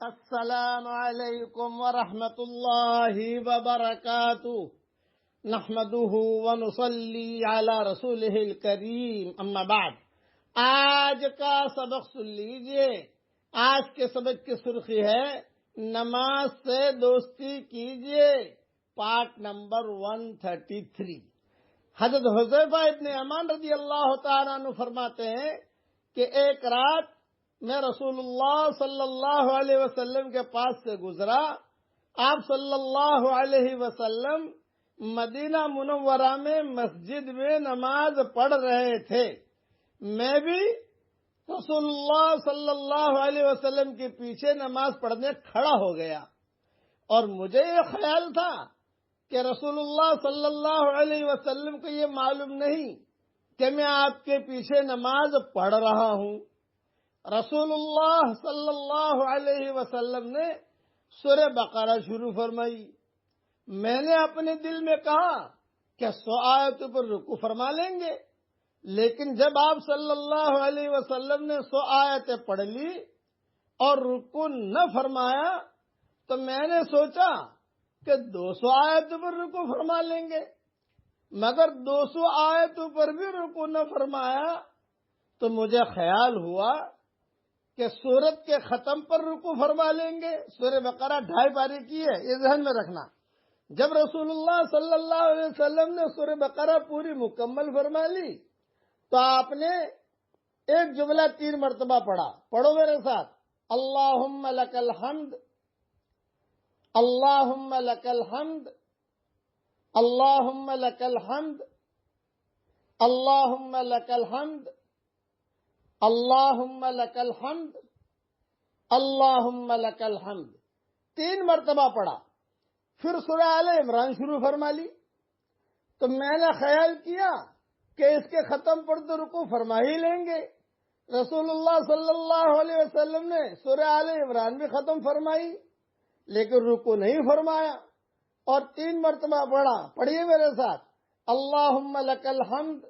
السلام علیکم ورحمۃ اللہ وبرکاتہ نحمده ونصلی علی رسولہ الکریم اما بعد۔ آج کا سبق سن لیجئے۔ آج کے سبق کی سرخی ہے نماز سے دوستی کیجئے، پارٹ نمبر 133۔ حضرت حذیفہ ابن یمان رضی اللہ تعالیٰ عنہ فرماتے ہیں کہ ایک رات میں رسول اللہ صلی اللہ علیہ وسلم کے پاس سے گزرا۔ آپ صلی اللہ علیہ وسلم مدینہ منورہ میں مسجد میں نماز پڑھ رہے تھے۔ میں بھی رسول اللہ صلی اللہ علیہ وسلم کے پیچھے نماز پڑھنے کھڑا ہو گیا، اور مجھے یہ خیال تھا کہ رسول اللہ صلی اللہ علیہ وسلم کو یہ معلوم نہیں کہ میں آپ کے پیچھے نماز پڑھ رہا ہوں۔ رسول اللہ صلی اللہ علیہ وسلم نے سورہ بقرہ شروع فرمائی۔ میں نے اپنے دل میں کہا کہ 100 آیتوں پر رکوع فرما لیں گے، لیکن جب آپ صلی اللہ علیہ وسلم نے 100 آیتیں پڑھ لی اور رکوع نہ فرمایا تو میں نے سوچا کہ 200 آیتوں پر رکوع فرما لیں گے، مگر 200 آیتوں پر بھی رکوع نہ فرمایا تو مجھے خیال ہوا کہ سورت کے ختم پر رکوع فرما لیں گے۔ سورہ بقرہ 2.5 پارے کی ہے، یہ ذہن میں رکھنا۔ جب رسول اللہ صلی اللہ علیہ وسلم نے سورہ بقرہ پوری مکمل فرما لی تو آپ نے ایک جملہ 3 مرتبہ پڑھا۔ پڑھو میرے ساتھ، اللہم لک الحمد، اللہم لک الحمد، اللہم لک الحمد، اللہم لک الحمد، اللہم لک الحمد، اللہم لک الحمد۔ 3 مرتبہ پڑھا۔ پھر سورہ آل عمران شروع فرما لی تو میں نے خیال کیا کہ اس کے ختم پر تو رکوع فرما ہی لیں گے۔ رسول اللہ صلی اللہ علیہ وسلم نے سورہ آل عمران بھی ختم فرمائی لیکن رکوع نہیں فرمایا، اور 3 مرتبہ پڑھا۔ پڑھیے میرے ساتھ، اللہم لک الحمد،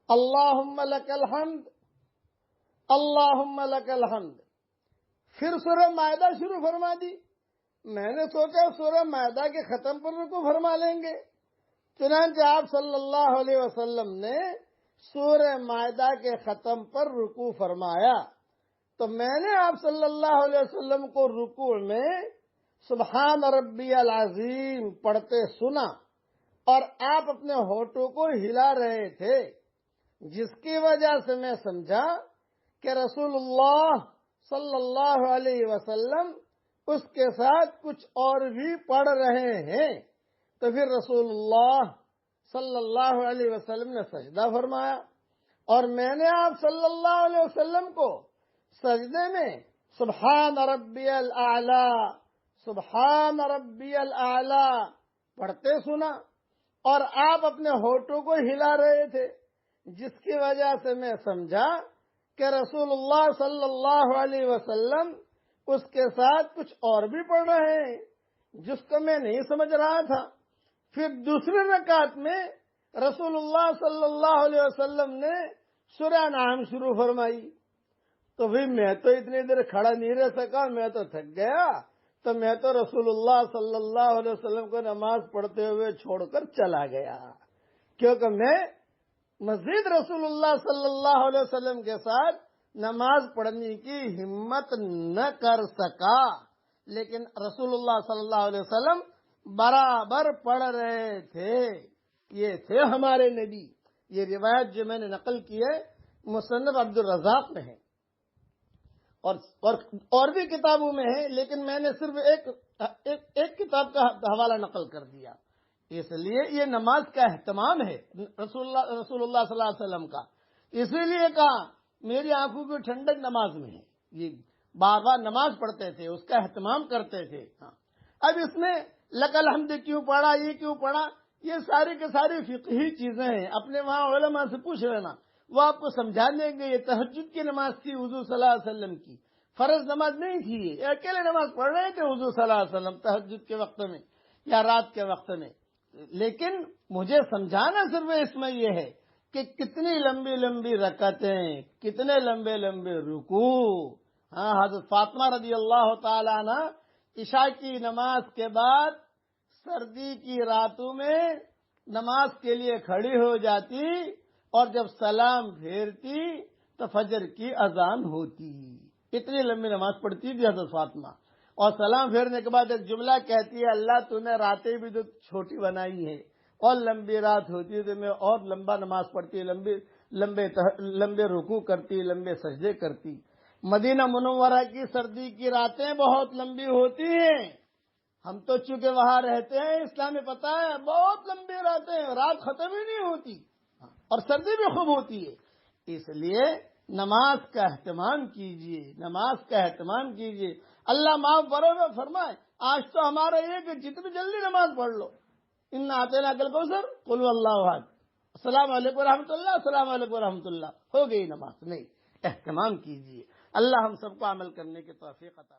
اللہم لک الحمد، اللہم لک الحمد۔ پھر سورہ مائدہ شروع فرما دی۔ میں نے سوچا سورہ مائدہ کے ختم پر رکوع فرما لیں گے، چنانچہ آپ صلی اللہ علیہ وسلم نے سورہ مائدہ کے ختم پر رکوع فرمایا تو میں نے آپ صلی اللہ علیہ وسلم کو رکوع میں سبحان ربی العظیم پڑھتے سنا، اور آپ اپنے ہونٹوں کو ہلا رہے تھے، جس کی وجہ سے میں سمجھا کہ رسول اللہ صلی اللہ علیہ وسلم اس کے ساتھ کچھ اور بھی پڑھ رہے ہیں۔ تو پھر رسول اللہ صلی اللہ علیہ وسلم نے سجدہ فرمایا، اور میں نے آپ صلی اللہ علیہ وسلم کو سجدے میں سبحان ربی الاعلی، سبحان ربی الاعلی پڑھتے سنا، اور آپ اپنے ہونٹوں کو ہلا رہے تھے، جس کی وجہ سے میں سمجھا کہ رسول اللہ صلی اللہ علیہ وسلم اس کے ساتھ کچھ اور بھی پڑھ رہے ہیں، جس کو میں نہیں سمجھ رہا تھا۔ پھر دوسری رکعت میں رسول اللہ صلی اللہ علیہ وسلم نے سورہ انعام شروع فرمائی تو میں تو اتنی دیر کھڑا نہیں رہ سکا، میں تو تھک گیا، تو میں تو رسول اللہ صلی اللہ علیہ وسلم کو نماز پڑھتے ہوئے چھوڑ کر چلا گیا، کیونکہ میں مزید رسول اللہ صلی اللہ علیہ وسلم کے ساتھ نماز پڑھنے کی ہمت نہ کر سکا۔ لیکن رسول اللہ صلی اللہ علیہ وسلم برابر پڑھ رہے تھے۔ یہ تھے ہمارے نبی۔ یہ روایت جو میں نے نقل کی ہے مصنف عبد الرزاق میں ہے، اور بھی کتابوں میں ہے، لیکن میں نے صرف ایک کتاب کا حوالہ نقل کر دیا، اس لیے یہ نماز کا اہتمام ہے رسول اللہ صلی اللہ علیہ وسلم کا۔ اسی لیے کہا میری آنکھوں کی ٹھنڈک نماز میں ہے، یہ بار بار نماز پڑھتے تھے، اس کا اہتمام کرتے تھے۔ اب اس میں لک الحمد کیوں پڑھا، یہ کیوں پڑھا، یہ ساری کے ساری فقہی چیزیں ہیں، اپنے وہاں علماء سے پوچھ لینا، وہ آپ کو سمجھا دیں گے۔ یہ تہجد کی نماز تھی حضور صلی اللہ علیہ وسلم کی، فرض نماز نہیں تھی، یہ اکیلے نماز پڑھ رہے تھے حضور صلی اللہ علیہ وسلم تہجد کے وقت میں یا رات کے وقت میں۔ لیکن مجھے سمجھانا صرف اس میں یہ ہے کہ کتنی لمبی لمبی رکعتیں، کتنے لمبے لمبے رکوع، ہاں، حضرت فاطمہ رضی اللہ تعالیٰ عنہ عشاء کی نماز کے بعد سردی کی راتوں میں نماز کے لیے کھڑی ہو جاتی اور جب سلام پھیرتی تو فجر کی اذان ہوتی. اتنی لمبی نماز پڑھتی تھی حضرت فاطمہ. اور سلام پھیرنے کے بعد ایک جملہ کہتی ہے، اللہ تو نے راتیں بھی تو چھوٹی بنائی ہے، اور لمبی رات ہوتی ہے تو میں اور لمبا نماز پڑھتی، لمبے رکوع کرتی، لمبے سجدے کرتی. مدینہ منورہ کی سردی کی راتیں بہت لمبی ہوتی ہیں. ہم تو چونکہ وہاں رہتے ہیں، اسلام میں پتہ ہے بہت لمبی راتیں، رات ختم ہی نہیں ہوتی، اور سردی بھی خوب ہوتی ہے. اس لیے نماز کا اہتمام کیجیے، نماز کا اہتمام کیجیے. اللہ معاف فرمائے. آج تو ہمارا یہ کہ جتنی جلدی نماز پڑھ لو. ان آتینا کل کوثر قل واللہ احد، السلام علیکم ورحمۃ اللہ، السلام علیکم ورحمۃ اللہ، ہو گئی نماز. نہیں، اہتمام کیجیے. اللہ ہم سب کو عمل کرنے کی توفیق عطا